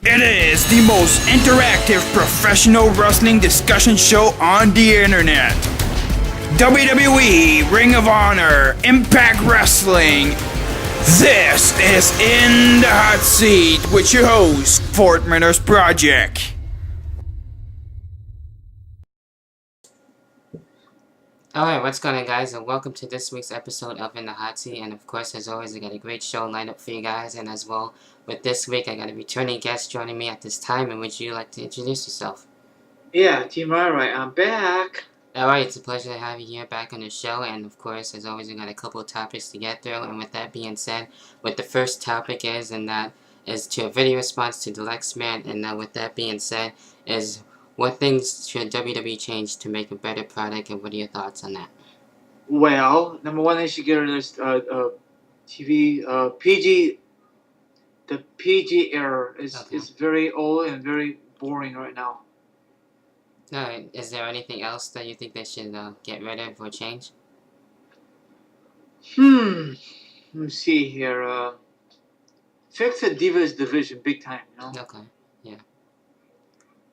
It is the most interactive professional wrestling discussion show on the internet. WWE, Ring of Honor, Impact Wrestling. This is In the Hot Seat with your host, Fortminorproject. Alright, what's going on, guys, and welcome to this week's episode of In the Hot Seat. And of course, as always, I got a great show lined up for you guys. And as well, with this week, I got a returning guest joining me at this time. And would you like to introduce yourself? Yeah, Team Right, I'm back. Alright, it's a pleasure to have you here back on the show. And of course, as always, we got a couple of topics to get through. And with that being said, what the first topic is, and that is to a video response to dalyxman. And with that being said, is what things should WWE change to make a better product, and what are your thoughts on that? Well, number one, they should get rid of this TV PG. The PG era is very old and very boring right now. Alright, is there anything else that you think they should get rid of or change? Let me see here. Fix the Divas division big time, you know? Okay, yeah.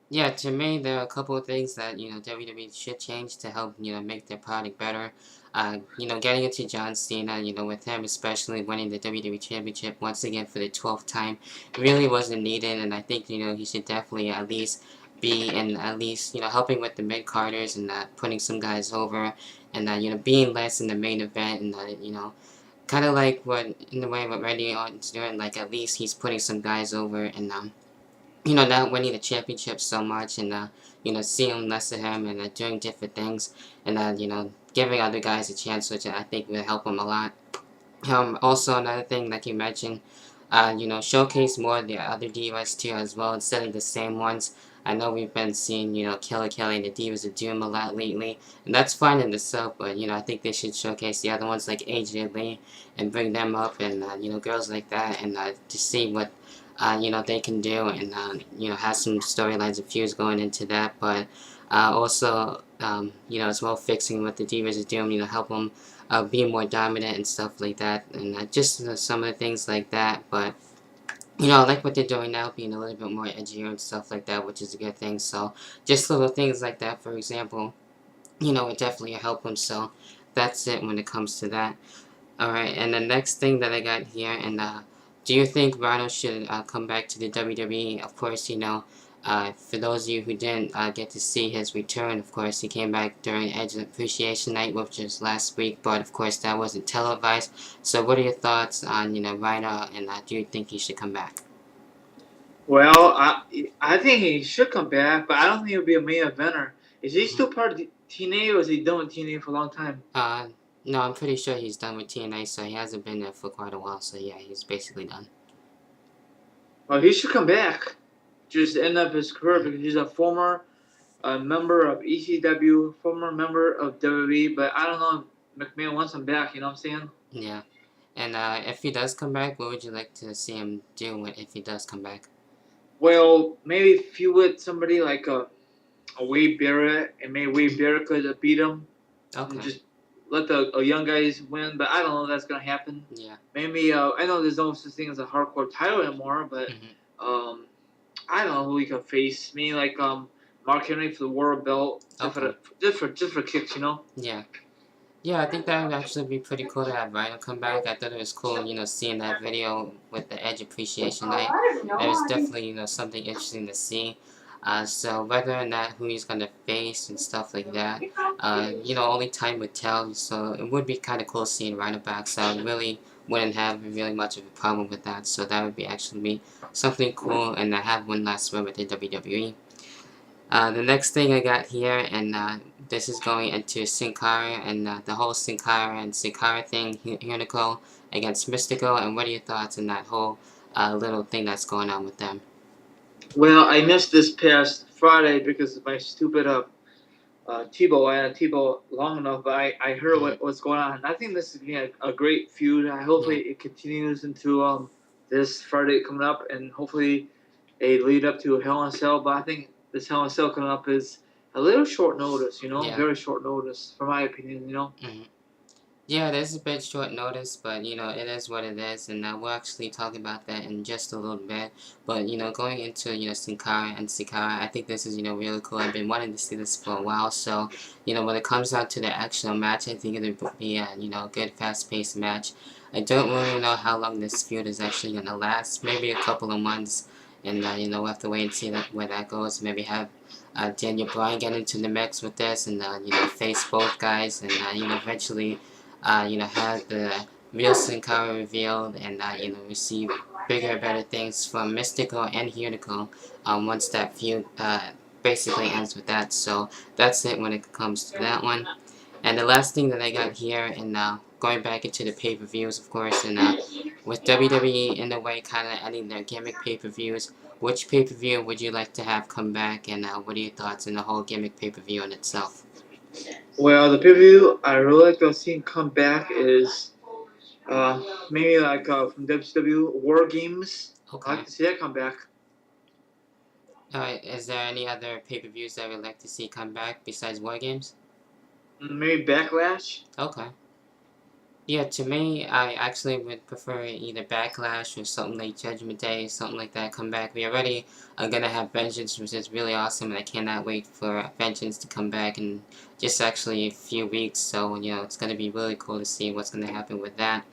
Yeah, to me, there are a couple of things that, WWE should change to help, make their product better. Getting into John Cena, with him especially winning the WWE Championship once again for the 12th time really wasn't needed, and I think, he should definitely at least be in at least, helping with the mid-carders and putting some guys over, and, being less in the main event, and, kind of like what, in the way what Randy Orton's doing, like at least he's putting some guys over, and, not winning the championship so much, and, seeing less of him, and doing different things, and, giving other guys a chance, which I think will help him a lot. Also, another thing, like you mentioned, showcase more of the other divas too as well, instead of the same ones. I know we've been seeing, Killer Kelly and the Divas of Doom a lot lately, and that's fine in itself, but, I think they should showcase the other ones like AJ Lee and bring them up, and, girls like that, and to see what they can do, and, have some storylines and feuds going into that, but also, as well fixing what the Divas are doing, help them be more dominant and stuff like that, and just some of the things like that, but, I like what they're doing now, being a little bit more edgier and stuff like that, which is a good thing, so just little things like that, for example, would definitely help them, so that's it when it comes to that. Alright, and the next thing that I got here, and do you think Rhino should come back to the WWE? Of course, for those of you who didn't get to see his return, of course, he came back during Edge Appreciation Night, which was last week, but of course that wasn't televised. So what are your thoughts on, Rhino, and do you think he should come back? Well, I think he should come back, but I don't think he'll be a main eventer. Is he still part of the TNA, or is he done with TNA for a long time? No, I'm pretty sure he's done with TNA, so he hasn't been there for quite a while, so yeah, he's basically done. Well, he should come back. Just end up his career, because he's a former member of ECW, former member of WWE, but I don't know if McMahon wants him back, you know what I'm saying? Yeah. And if he does come back, what would you like to see him do if he does come back? Well, maybe if you would somebody like a Wade Barrett, and maybe Wade Barrett could beat him. Okay. And just let the young guys win, but I don't know if that's going to happen. Yeah. Maybe, I know there's no such thing as a hardcore title anymore, but I don't know who he could face. Maybe like Mark Henry for the world belt, just for kicks, you know. Yeah. Yeah, I think that would actually be pretty cool to have Rhino come back. I thought it was cool, seeing that video with the Edge Appreciation Night. It was definitely, something interesting to see. So whether or not who he's gonna face and stuff like that, only time would tell. So it would be kind of cool seeing Rhino back. So I really wouldn't have really much of a problem with that. So that would be actually something cool, and I have one last word with the WWE. The next thing I got here, and this is going into Sin Cara, and the whole Sin Cara and Sin Cara thing, Hunico against Mystico, and what are your thoughts on that whole little thing that's going on with them? Well, I missed this past Friday because of my stupid Tebow. I had Tebow long enough, but I heard what's going on. I think this is a great feud. Hopefully it continues into this Friday coming up, and hopefully a lead up to Hell in a Cell. But I think this Hell in a Cell coming up is a little short notice, very short notice, for my opinion, Mm-hmm. Yeah, it is a bit short notice, but you know, it is what it is, and we'll actually talk about that in just a little bit. But you know, going into Sin Cara and Sikara, I think this is really cool. I've been wanting to see this for a while, so when it comes down to the actual match, I think it'll be a good, fast-paced match. I don't really know how long this feud is actually gonna last. Maybe a couple of months, and we'll have to wait and see where that goes. Maybe have Daniel Bryan get into the mix with this, and face both guys, and eventually had the real Sin Cara revealed, and receive bigger, better things from Mystico and Hunico once that feud basically ends with that. So that's it when it comes to that one. And the last thing that I got here, and going back into the pay-per-views, of course, and with WWE in a way kind of ending their gimmick pay-per-views, which pay-per-view would you like to have come back, and what are your thoughts on the whole gimmick pay-per-view in itself? Well, the preview I really like to see come back is maybe like from WCW War Games. Okay. I like to see that come back. Alright, is there any other pay-per-views that we'd like to see come back besides War Games? Maybe Backlash. Okay. Yeah, to me, I actually would prefer either Backlash or something like Judgment Day, something like that come back. We already are gonna have Vengeance, which is really awesome, and I cannot wait for Vengeance to come back in just actually a few weeks. So, it's gonna be really cool to see what's gonna happen with that.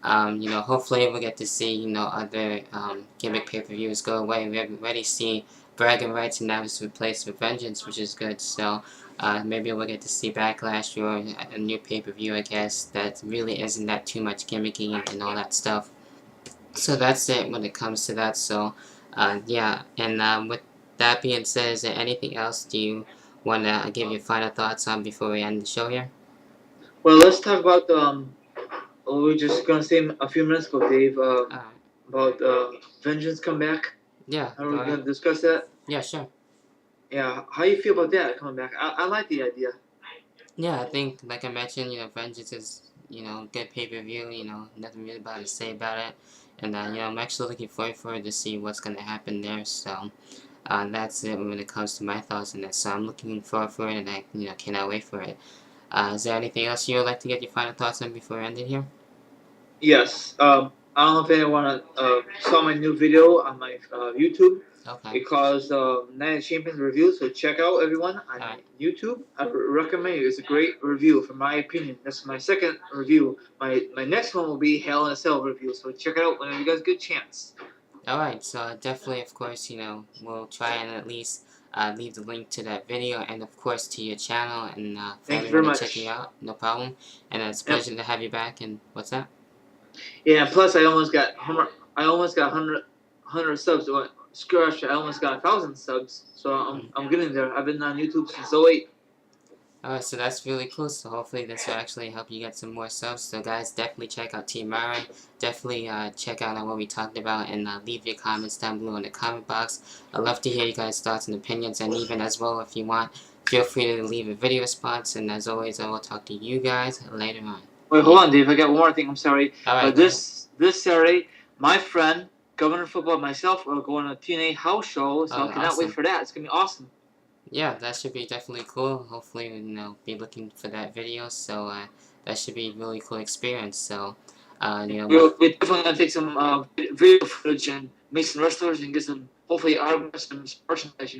Hopefully we'll get to see, other gimmick pay-per-views go away. We already see Bragging Rights, and now it's replaced with Vengeance, which is good. So maybe we'll get to see Backlash or a new pay-per-view, I guess, that really isn't that too much gimmicky and all that stuff. So that's it when it comes to that. So yeah, and with that being said, is there anything else do you want to give your final thoughts on before we end the show here? Well, let's talk about we were just gonna say a few minutes ago, Dave, about Vengeance come back. Yeah. Are we gonna discuss that? Yeah, sure. Yeah, how you feel about that coming back? I like the idea. Yeah, I think, like I mentioned, Vengeance is, good pay-per-view, nothing really bad to say about it. And, I'm actually looking forward to see what's going to happen there. So, that's it when it comes to my thoughts on this. So, I'm looking forward for it, and I, cannot wait for it. Is there anything else you would like to get your final thoughts on before we end it here? Yes. I don't know if anyone saw my new video on my YouTube. Okay. It calls Night of Champions review. So check out everyone on YouTube. I recommend it. It's a great review, from my opinion. That's my second review. My next one will be Hell in a Cell review. So check it out whenever you guys get a chance. Alright, so definitely, of course, we'll try and at least leave the link to that video, and of course to your channel, and for Thank you very everyone much. to check you out. No problem. And it's a pleasure to have you back. And what's that? Yeah. Plus, I almost got 100 subs. Scratch! I almost got 1,000 subs. So I'm getting there. I've been on YouTube since 2008. Alright, so that's really cool. So hopefully this will actually help you get some more subs. So guys, definitely check out Team Mara. Definitely check out on what we talked about, and leave your comments down below in the comment box. I'd love to hear you guys' thoughts and opinions, and even as well, if you want, feel free to leave a video response. And as always, I will talk to you guys later on. Wait, hold on, Dave. I got one more thing. I'm sorry. Alright, this Saturday, my friend, Governor Football, and myself are going to a TNA house show, so I cannot wait for that. It's going to be awesome. Yeah, that should be definitely cool. Hopefully, be looking for that video. So that should be a really cool experience. So, we're definitely gonna take some video footage and meet some wrestlers and get some, hopefully, autographs and some merchandise.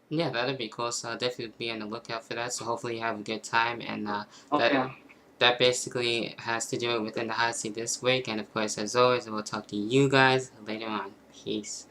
Yeah, that'd be cool. So I'll definitely be on the lookout for that. So hopefully you have a good time, and that basically has to do it within the hot seat this week. And of course, as always, I will talk to you guys later on. Peace.